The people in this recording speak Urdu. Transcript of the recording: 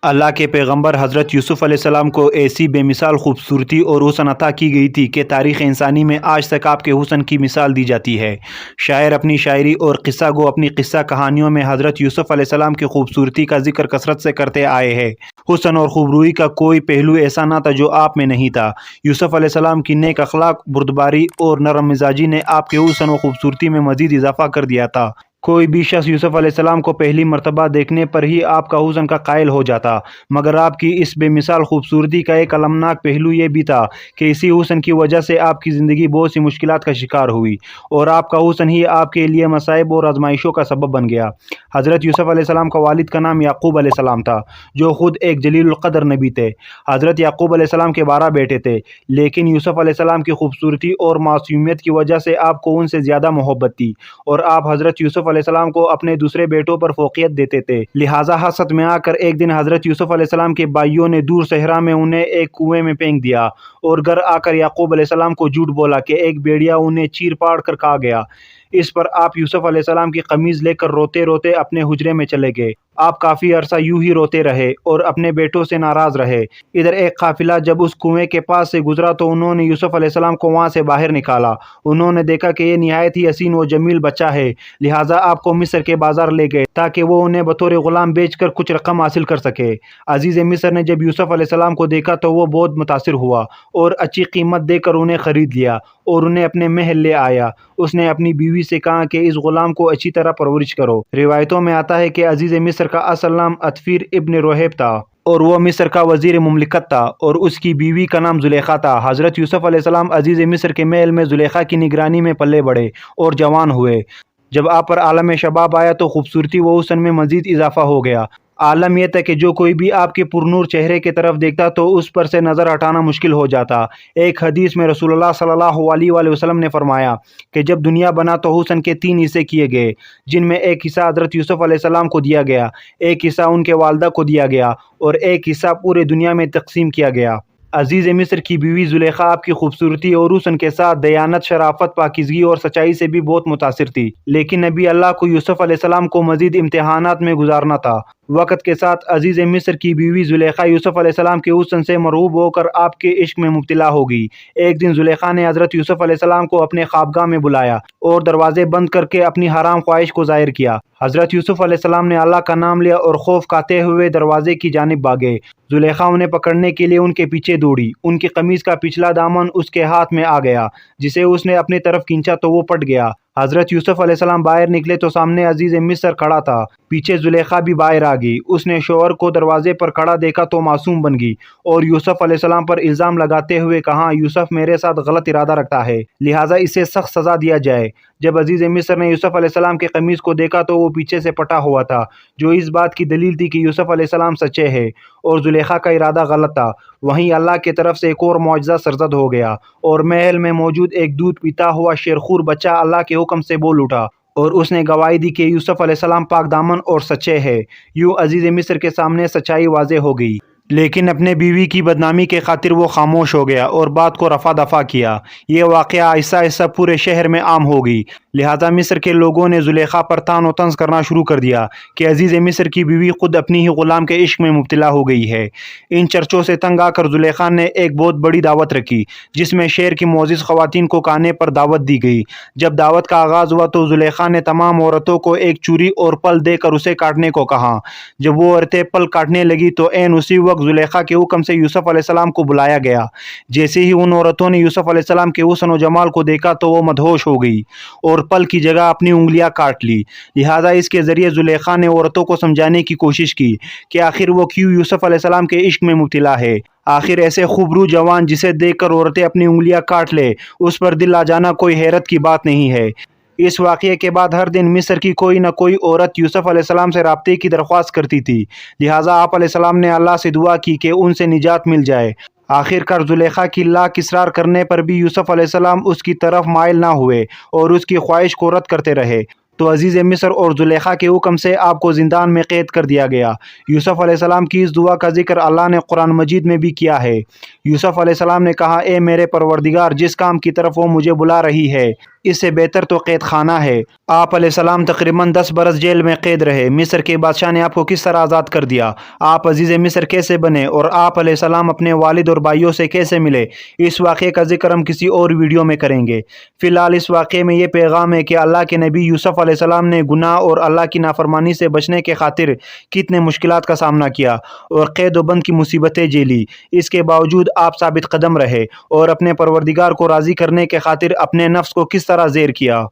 اللہ کے پیغمبر حضرت یوسف علیہ السلام کو ایسی بے مثال خوبصورتی اور حسن عطا کی گئی تھی کہ تاریخ انسانی میں آج تک آپ کے حسن کی مثال دی جاتی ہے۔ شاعر اپنی شاعری اور قصہ گو اپنی قصہ کہانیوں میں حضرت یوسف علیہ السلام کی خوبصورتی کا ذکر کثرت سے کرتے آئے ہیں۔ حسن اور خوبروئی کا کوئی پہلو ایسا نہ تھا جو آپ میں نہیں تھا۔ یوسف علیہ السلام کی نیک اخلاق، بردباری اور نرم مزاجی نے آپ کے حسن و خوبصورتی میں مزید اضافہ کر دیا تھا۔ کوئی بھی شخص یوسف علیہ السلام کو پہلی مرتبہ دیکھنے پر ہی آپ کا حسن کا قائل ہو جاتا، مگر آپ کی اس بے مثال خوبصورتی کا ایک المناک پہلو یہ بھی تھا کہ اسی حسن کی وجہ سے آپ کی زندگی بہت سی مشکلات کا شکار ہوئی اور آپ کا حسن ہی آپ کے لیے مصائب اور آزمائشوں کا سبب بن گیا۔ حضرت یوسف علیہ السلام کا والد کا نام یعقوب علیہ السلام تھا، جو خود ایک جلیل القدر نبی تھے۔ حضرت یعقوب علیہ السلام کے 12 بیٹے تھے، لیکن یوسف علیہ السلام کی خوبصورتی اور معصومیت کی وجہ سے آپ کو ان سے زیادہ محبت تھی اور آپ حضرت یوسف علیہ السلام کو اپنے دوسرے بیٹوں پر فوقیت دیتے تھے۔ لہٰذا حسد میں آ کر ایک دن حضرت یوسف علیہ السلام کے بھائیوں نے دور صحرا میں انہیں ایک کنویں میں پھینک دیا اور گھر آ کر یعقوب علیہ السلام کو جھوٹ بولا کہ ایک بھیڑیا انہیں چیر پاڑ کر کھا گیا۔ اس پر آپ یوسف علیہ السلام کی قمیض لے کر روتے روتے اپنے حجرے میں چلے گئے۔ آپ کافی عرصہ یوں ہی روتے رہے اور اپنے بیٹوں سے ناراض رہے۔ ادھر ایک قافلہ جب اس کنویں کے پاس سے گزرا تو انہوں نے یوسف علیہ السلام کو وہاں سے باہر نکالا۔ انہوں نے دیکھا کہ یہ نہایت ہی حسین و جمیل بچہ ہے، لہٰذا آپ کو مصر کے بازار لے گئے تاکہ وہ انہیں بطور غلام بیچ کر کچھ رقم حاصل کر سکے۔ عزیز مصر نے جب یوسف علیہ السلام کو دیکھا تو وہ بہت متاثر ہوا اور اچھی قیمت دے کر انہیں خرید لیا اور انہیں اپنے محل لے آیا۔ اس نے اپنی بیوی سے کہا کہ اس غلام کو اچھی طرح پرورش کرو۔ روایتوں میں آتا ہے کہ عزیز مصر کا اصل نام اطفیر ابن روحیب تھا اور وہ مصر کا وزیر مملکت تھا اور اس کی بیوی کا نام زلیخا تھا۔ حضرت یوسف علیہ السلام عزیز مصر کے محل میں زلیخا کی نگرانی میں پلے بڑھے اور جوان ہوئے۔ جب آپ پر عالم شباب آیا تو خوبصورتی و حسن میں مزید اضافہ ہو گیا۔ عالم یہ تھا کہ جو کوئی بھی آپ کے پرنور چہرے کی طرف دیکھتا تو اس پر سے نظر ہٹانا مشکل ہو جاتا۔ ایک حدیث میں رسول اللہ صلی اللہ علیہ وآلہ وسلم نے فرمایا کہ جب دنیا بنا تو حسن کے 3 حصے کیے گئے، جن میں ایک حصہ حضرت یوسف علیہ السلام کو دیا گیا، ایک حصہ ان کے والدہ کو دیا گیا اور ایک حصہ پورے دنیا میں تقسیم کیا گیا۔ عزیز مصر کی بیوی زلیخا آپ کی خوبصورتی اور حسن کے ساتھ دیانت، شرافت، پاکیزگی اور سچائی سے بھی بہت متاثر تھی، لیکن نبی اللہ کو یوسف علیہ السلام کو مزید امتحانات میں گزارنا تھا۔ وقت کے ساتھ عزیز مصر کی بیوی زلیخا یوسف علیہ السلام کے حسن سے مرعوب ہو کر آپ کے عشق میں مبتلا ہو گئی۔ ایک دن زلیخا نے حضرت یوسف علیہ السلام کو اپنے خوابگاہ میں بلایا اور دروازے بند کر کے اپنی حرام خواہش کو ظاہر کیا۔ حضرت یوسف علیہ السلام نے اللہ کا نام لیا اور خوف کھاتے ہوئے دروازے کی جانب بھاگے۔ زلیخا انہیں پکڑنے کے لیے ان کے پیچھے دوڑی۔ ان کی قمیض کا پچھلا دامن اس کے ہاتھ میں آ گیا، جسے اس نے اپنی طرف کھینچا تو وہ پھٹ گیا۔ حضرت یوسف علیہ السلام باہر نکلے تو سامنے عزیز مصر کھڑا تھا، پیچھے زلیخا بھی باہر آ گئی۔ اس نے شوہر کو دروازے پر کھڑا دیکھا تو معصوم بن گئی اور یوسف علیہ السلام پر الزام لگاتے ہوئے کہا، یوسف میرے ساتھ غلط ارادہ رکھتا ہے، لہٰذا اسے سخت سزا دیا جائے۔ جب عزیز مصر نے یوسف علیہ السلام کے قمیض کو دیکھا تو وہ پیچھے سے پھٹا ہوا تھا، جو اس بات کی دلیل تھی کہ یوسف علیہ السلام سچے ہیں اور زلیخا کا ارادہ غلط تھا۔ وہیں اللہ کی طرف سے ایک اور معجزہ سرزد ہو گیا اور محل میں موجود ایک دودھ پیتا ہوا شیرخور بچہ اللہ کے حکم سے بول اٹھا اور اس نے گواہی دی کہ یوسف علیہ السلام پاک دامن اور سچے ہیں۔ یوں عزیز مصر کے سامنے سچائی واضح ہو گئی، لیکن اپنے بیوی کی بدنامی کے خاطر وہ خاموش ہو گیا اور بات کو رفع دفع کیا۔ یہ واقعہ آہستہ آہستہ پورے شہر میں عام ہو گئی، لہٰذا مصر کے لوگوں نے زلیخا پر طعن و طنز کرنا شروع کر دیا کہ عزیز مصر کی بیوی خود اپنی ہی غلام کے عشق میں مبتلا ہو گئی ہے۔ ان چرچوں سے تنگ آ کر زلیخا نے ایک بہت بڑی دعوت رکھی، جس میں شہر کی معزز خواتین کو کھانے پر دعوت دی گئی۔ جب دعوت کا آغاز ہوا تو زلیخا نے تمام عورتوں کو ایک چوری اور پھل دے کر اسے کاٹنے کو کہا۔ جب وہ عورتیں پھل کاٹنے لگی تو عین اسی وقت زلیخا کے حکم سے یوسف علیہ السلام کو بلایا گیا۔ جیسے ہی ان عورتوں نے یوسف علیہ السلام کے حسن و جمال کو دیکھا تو وہ مدہوش ہو گئی اور پھل کی جگہ اپنی انگلیاں کاٹ لی۔ لہٰذا اس کے ذریعے زلیخا نے عورتوں کو سمجھانے کی کوشش کی کہ آخر وہ کیوں یوسف علیہ السلام کے عشق میں مبتلا ہے۔ آخر ایسے خوبرو جوان جسے دیکھ کر عورتیں اپنی انگلیاں کاٹ لے، اس پر دل آ جانا کوئی حیرت کی بات نہیں ہے۔ اس واقعے کے بعد ہر دن مصر کی کوئی نہ کوئی عورت یوسف علیہ السلام سے رابطے کی درخواست کرتی تھی، لہٰذا آپ علیہ السلام نے اللہ سے دعا کی کہ ان سے نجات مل جائے۔ آخر کار زلیخا کی لاکھ اصرار کرنے پر بھی یوسف علیہ السلام اس کی طرف مائل نہ ہوئے اور اس کی خواہش کو رد کرتے رہے۔ تو عزیز مصر اور زلیخا کے حکم سے آپ کو زندان میں قید کر دیا گیا۔ یوسف علیہ السلام کی اس دعا کا ذکر اللہ نے قرآن مجید میں بھی کیا ہے۔ یوسف علیہ السلام نے کہا، اے میرے پروردگار، جس کام کی طرف وہ مجھے بلا رہی ہے اس سے بہتر تو قید خانہ ہے۔ آپ علیہ السلام تقریباً 10 برس جیل میں قید رہے۔ مصر کے بادشاہ نے آپ کو کس طرح آزاد کر دیا؟ آپ عزیز مصر کیسے بنے اور آپ علیہ السلام اپنے والد اور بھائیوں سے کیسے ملے؟ اس واقعے کا ذکر ہم کسی اور ویڈیو میں کریں گے۔ فی الحال اس واقعے میں یہ پیغام ہے کہ اللہ کے نبی یوسف علیہ السلام نے گناہ اور اللہ کی نافرمانی سے بچنے کے خاطر کتنے مشکلات کا سامنا کیا اور قید و بند کی مصیبتیں جھیلی۔ اس کے باوجود آپ ثابت قدم رہے اور اپنے پروردگار کو راضی کرنے کے خاطر اپنے نفس کو کس طرح زیر کیا۔